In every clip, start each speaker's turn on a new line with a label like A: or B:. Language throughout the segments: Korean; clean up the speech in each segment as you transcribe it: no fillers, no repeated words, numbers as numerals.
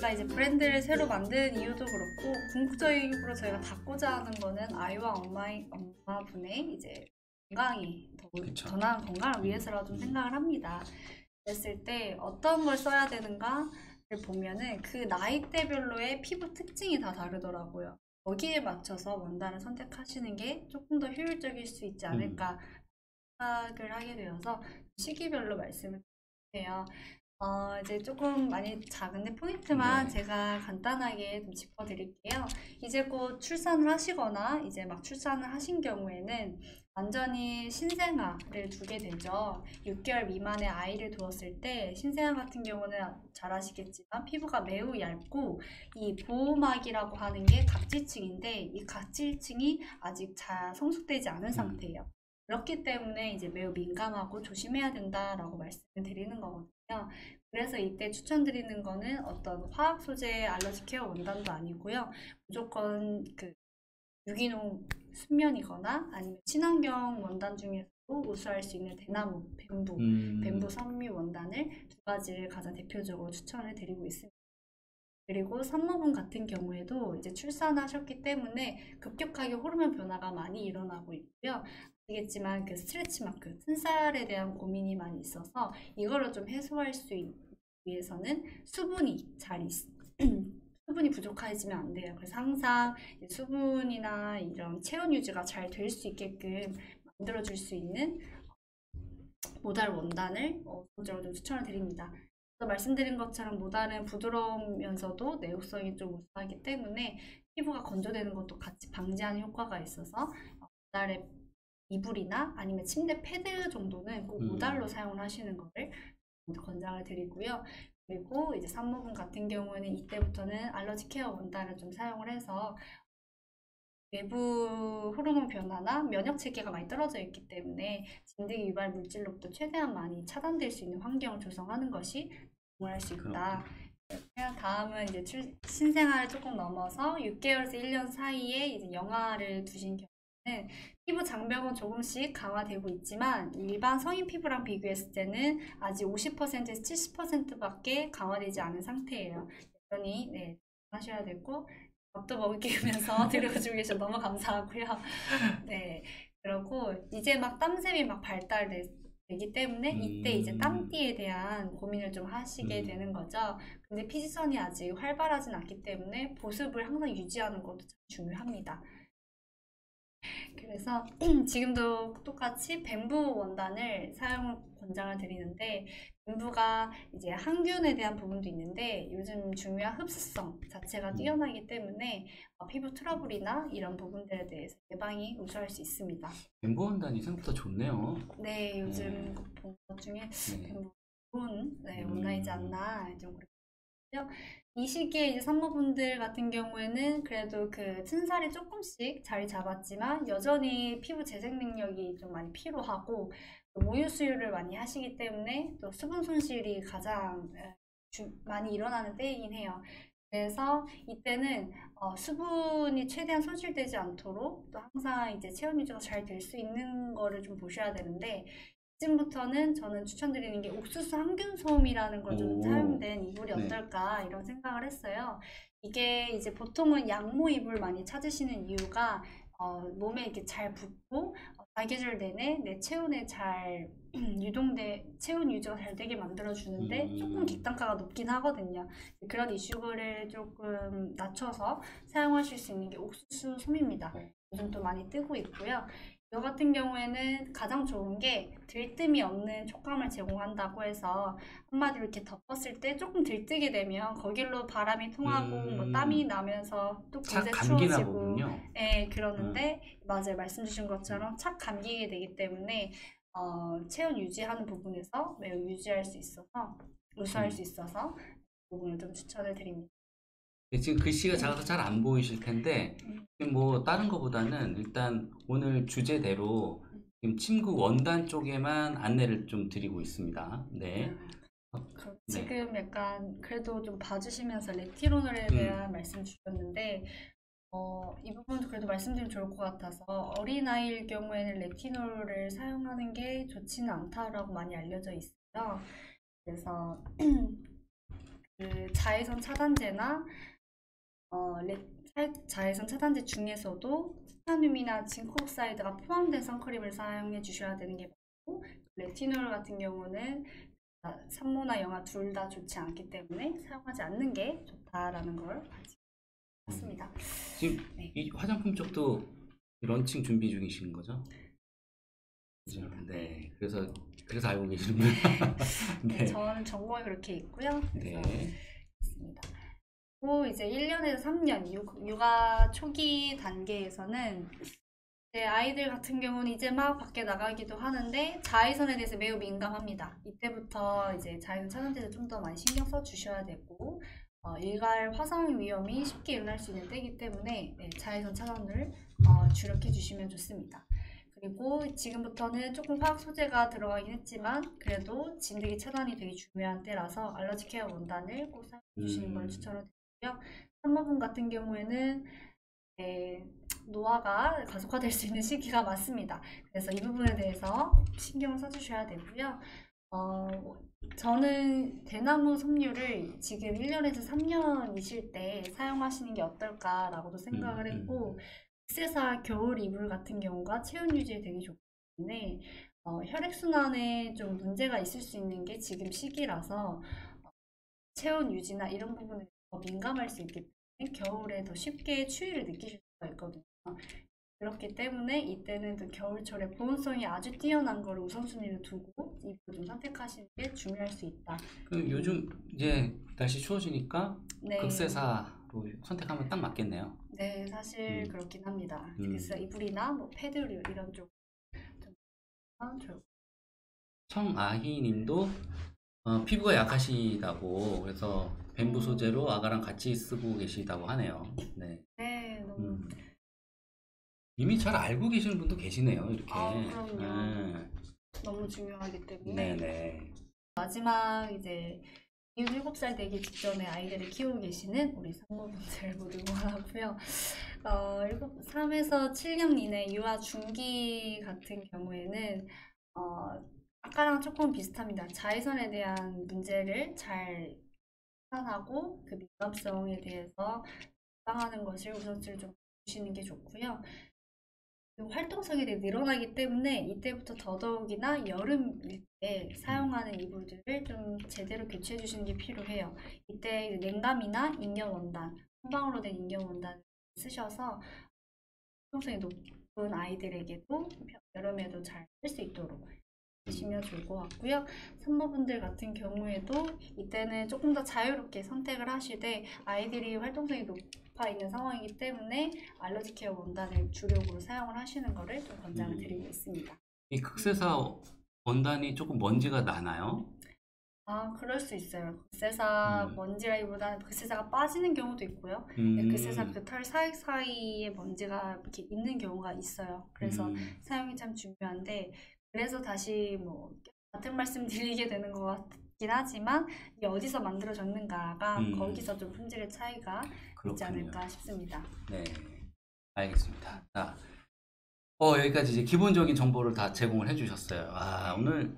A: 저희가 이제 브랜드를 새로 만든 이유도 그렇고 궁극적으로 저희가 닫고자 하는 거는 아이와 엄마분의 이제 건강이 더 나은 건강을 위해서라고 좀 생각을 합니다. 그랬을 때 어떤 걸 써야 되는가를 보면은 그 나이대별로의 피부 특징이 다 다르더라고요. 거기에 맞춰서 원단을 선택하시는 게 조금 더 효율적일 수 있지 않을까 생각을 하게 되어서 시기별로 말씀을 드릴게요. 이제 조금 많이 작은데 포인트만
B: 네.
A: 제가 간단하게 좀 짚어드릴게요. 이제 곧 출산을 하시거나 이제 막 출산을 하신 경우에는 완전히 신생아를 두게 되죠. 6개월 미만의 아이를 두었을 때 신생아 같은 경우는 잘 아시겠지만 피부가 매우 얇고 이 보호막이라고 하는 게 각질층인데 이 각질층이 아직 잘 성숙되지 않은 상태예요. 그렇기 때문에 이제 매우 민감하고 조심해야 된다라고 말씀을 드리는 거거든요. 그래서 이때 추천드리는 거는 어떤 화학 소재 알러지 케어 원단도 아니고요. 무조건 그 유기농 순면이거나 아니면 친환경 원단 중에서도 우수할 수 있는 대나무, 뱀부 섬유 원단을 두 가지를 가장 대표적으로 추천을 드리고 있습니다. 그리고 산모분 같은 경우에도 이제 출산하셨기 때문에 급격하게 호르몬 변화가 많이 일어나고 있고요. 아시겠지만 그 스트레치 마크, 튼살에 대한 고민이 많이 있어서 이거를 좀 해소할 수 위해서는 수분이 수분이 부족해지면 안 돼요. 그래서 항상 수분이나 이런 체온 유지가 잘 될 수 있게끔 만들어줄 수 있는 모달 원단을 적극적으로 추천을 드립니다. 말씀드린 것처럼 모달은 부드러우면서도 내구성이 좀 우수하기 때문에 피부가 건조되는 것도 같이 방지하는 효과가 있어서 모달의 이불이나 아니면 침대 패드 정도는 꼭 모달로 사용을 하시는 것을 권장을 드리고요. 그리고 이제 산모분 같은 경우에는 이때부터는 알러지 케어 원단을 좀 사용을 해서 외부 호르몬 변화나 면역 체계가 많이 떨어져 있기 때문에 진드기 유발 물질로부터 최대한 많이 차단될 수 있는 환경을 조성하는 것이 도움을 할 수 있다. 다음은 이제 신생아를 조금 넘어서 6개월에서 1년 사이에 이제 영아를 두신 경우는 피부 장벽은 조금씩 강화되고 있지만 일반 성인 피부랑 비교했을 때는 아직 50%에서 70%밖에 강화되지 않은 상태예요. 여전히 하셔야 되고 밥도 먹을 기면서 들어주고 계셔서 너무 감사하고요. 네, 그리고 이제 막 땀샘이 막 발달되기 때문에 이때 이제 땀띠에 대한 고민을 좀 하시게 되는 거죠. 근데 피지선이 아직 활발하진 않기 때문에 보습을 항상 유지하는 것도 참 중요합니다. 그래서 지금도 똑같이 뱀부 원단을 사용 권장을 드리는데 뱀부가 이제 항균에 대한 부분도 있는데 요즘 중요한 흡수성 자체가 뛰어나기 때문에 피부 트러블이나 이런 부분들에 대해서 예방이 우수할 수 있습니다.
B: 뱀부 원단이 생각보다 좋네요.
A: 네, 요즘 본 것 중에 뱀부 좋은 원단이지 않나 좀 그렇고요. 이 시기에 이제 산모분들 같은 경우에는 그래도 그 튼살이 조금씩 자리 잡았지만 여전히 피부 재생 능력이 좀 많이 필요하고 모유 수유를 많이 하시기 때문에 또 수분 손실이 가장 많이 일어나는 때이긴 해요. 그래서 이때는 수분이 최대한 손실되지 않도록 또 항상 이제 체온 유지가 잘 될 수 있는 거를 좀 보셔야 되는데 이쯤부터는 저는 추천드리는 게 옥수수 항균솜이라는 걸 좀 사용된 이불이 어떨까 이런 생각을 했어요. 이게 이제 보통은 양모 이불 많이 찾으시는 이유가 몸에 이렇게 잘 붙고 사계절 내내 내 체온에 잘 체온 유지가 잘 되게 만들어주는데 조금 객단가가 높긴 하거든요. 그런 이슈를 조금 낮춰서 사용하실 수 있는 게 옥수수 솜입니다. 요즘 또 많이 뜨고 있고요. 이거 같은 경우에는 가장 좋은 게 들뜸이 없는 촉감을 제공한다고 해서 한마디로 이렇게 덮었을 때 조금 들뜨게 되면 거길로 바람이 통하고 뭐 땀이 나면서 또 금세 추워지고 그러는데 맞아요, 말씀 주신 것처럼 착 감기게 되기 때문에 체온 유지하는 부분에서 매우 유지할 수 있어서 우수할 수 있어서 그 부분을 좀 추천을 드립니다.
B: 지금 글씨가 작아서 잘 안 보이실 텐데 뭐 다른 거보다는 일단 오늘 주제대로 지금 침구 원단 쪽에만 안내를 좀 드리고 있습니다. 네.
A: 지금 약간 그래도 좀 봐주시면서 레티놀에 대한 말씀 주셨는데 이 부분도 그래도 말씀드리면 좋을 것 같아서 어린아이일 경우에는 레티놀을 사용하는 게 좋지는 않다라고 많이 알려져 있어요. 그래서 그 자외선 차단제나 자외선 차단제 중에서도 티타늄이나 징크옥사이드가 포함된 선크림을 사용해 주셔야 되는 게 맞고, 레티놀 같은 경우는 산모나 영아 둘 다 좋지 않기 때문에 사용하지 않는 게 좋다라는 걸 봤습니다.
B: 지금
A: 네.
B: 이 화장품 쪽도 런칭 준비 중이신 거죠? 그죠? 네. 그래서 알고 계시는군요.
A: 네,
B: 네.
A: 저는 전공이 그렇게 있고요. 그래서
B: 네.
A: 있습니다. 그리고 이제 1년에서 3년 육아 초기 단계에서는 이제 아이들 같은 경우는 이제 막 밖에 나가기도 하는데 자외선에 대해서 매우 민감합니다. 이때부터 이제 자외선 차단제를 좀 더 많이 신경 써 주셔야 되고, 일갈 화상 위험이 쉽게 일어날 수 있는 때이기 때문에 자외선 차단을 주력해 주시면 좋습니다. 그리고 지금부터는 조금 화학 소재가 들어가긴 했지만 그래도 진드기 차단이 되게 중요한 때라서 알러지 케어 원단을 꼭 사용해 주시는 걸 추천을 드리고요. 산모분 같은 경우에는 노화가 가속화될 수 있는 시기가 맞습니다. 그래서 이 부분에 대해서 신경을 써주셔야 되고요. 저는 대나무 섬유를 지금 1년에서 3년이실 때 사용하시는 게 어떨까라고도 생각을 했고, 흑세사 겨울 이불 같은 경우가 체온 유지에 되게 좋기 때문에 혈액순환에 좀 문제가 있을 수 있는 게 지금 시기라서 체온 유지나 이런 부분에 더 민감할 수 있기 때문에 겨울에 더 쉽게 추위를 느끼실 수가 있거든요. 그렇기 때문에 이때는 또 겨울철에 보온성이 아주 뛰어난 걸 우선순위를 두고 이불을 좀 선택하시는 게 중요할 수 있다.
B: 그럼 요즘 이제 날씨 추워지니까
A: 네.
B: 극세사로 선택하면 딱 맞겠네요.
A: 네, 사실 그렇긴 합니다. 그래서 이불이나 뭐 패드류 이런 쪽 좀
B: 청아희님도 피부가 약하시다고 그래서 뱀부 소재로 아가랑 같이 쓰고 계시다고 하네요. 네.
A: 네, 너무
B: 이미 잘 알고 계시는 분도 계시네요. 이렇게.
A: 그럼요. 너무 중요하기 때문에.
B: 네네.
A: 마지막 이제 이후 7살 되기 직전에 아이들을 키우고 계시는 우리 산모분들 모두 응원하고요. 3에서 7년 이내 유아 중기 같은 경우에는 아까랑 조금 비슷합니다. 자외선에 대한 문제를 잘 판단하고 그 민감성에 대해서 예방하는 것을 우선순위를 좀 주시는 게 좋고요. 활동성이 되게 늘어나기 때문에 이때부터 더더욱이나 여름일 때 사용하는 이불들을 좀 제대로 교체해 주시는 게 필요해요. 이때 냉감이나 인형 원단, 한방으로 된 인형 원단을 쓰셔서 활동성이 높은 아이들에게도 여름에도 잘 쓸 수 있도록 하시면 좋을 것 같고요. 산모분들 같은 경우에도 이때는 조금 더 자유롭게 선택을 하시되 아이들이 활동성이 높아 있는 상황이기 때문에 알러지 케어 원단을 주력으로 사용을 하시는 것을 좀 권장을 드리고 있습니다.
B: 이 극세사 원단이 조금 먼지가 나나요?
A: 그럴 수 있어요. 극세사 먼지라기보다는 극세사가 빠지는 경우도 있고요. 극세사 그 털 사이사이에 먼지가 이렇게 있는 경우가 있어요. 그래서 사용이 참 중요한데, 그래서 다시 뭐 같은 말씀 드리게 되는 것 같긴 하지만 이게 어디서 만들어졌는가가 거기서 좀 품질의 차이가 있지 않을까 싶습니다.
B: 네, 알겠습니다. 자, 여기까지 이제 기본적인 정보를 다 제공을 해주셨어요. 오늘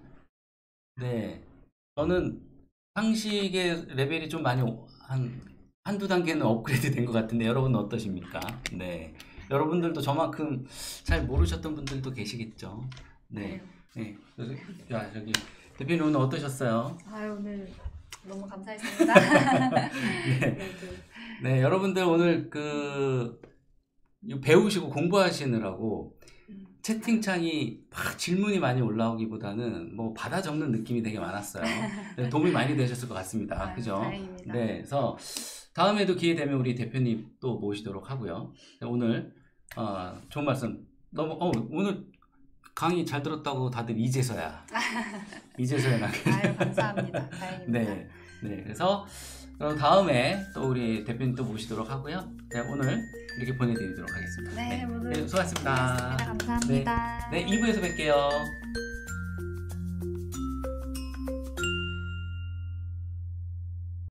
B: 저는 상식의 레벨이 좀 많이 한두 단계는 업그레이드 된 것 같은데 여러분은 어떠십니까? 네, 여러분들도 저만큼 잘 모르셨던 분들도 계시겠죠. 네. 자, 저기 대표님 오늘 어떠셨어요?
A: 오늘 너무 감사했습니다.
B: 네, 여러분들 오늘 배우시고 공부하시느라고 채팅창이 막 질문이 많이 올라오기보다는 뭐 받아 적는 느낌이 되게 많았어요. 도움이 많이 되셨을 것 같습니다. 그죠?
A: 다행입니다.
B: 네, 그래서 다음에도 기회 되면 우리 대표님 또 모시도록 하고요. 오늘 좋은 말씀 너무 오늘 강의 잘 들었다고 다들 이제서야 나게.
A: 감사합니다. 다행입니다.
B: 네, 그래서 다음에 또 우리 대표님 또 모시도록 하고요. 네, 오늘 이렇게 보내드리도록 하겠습니다.
A: 모두
B: 수고하셨습니다.
A: 감사합니다.
B: 네, 2부에서 뵐게요.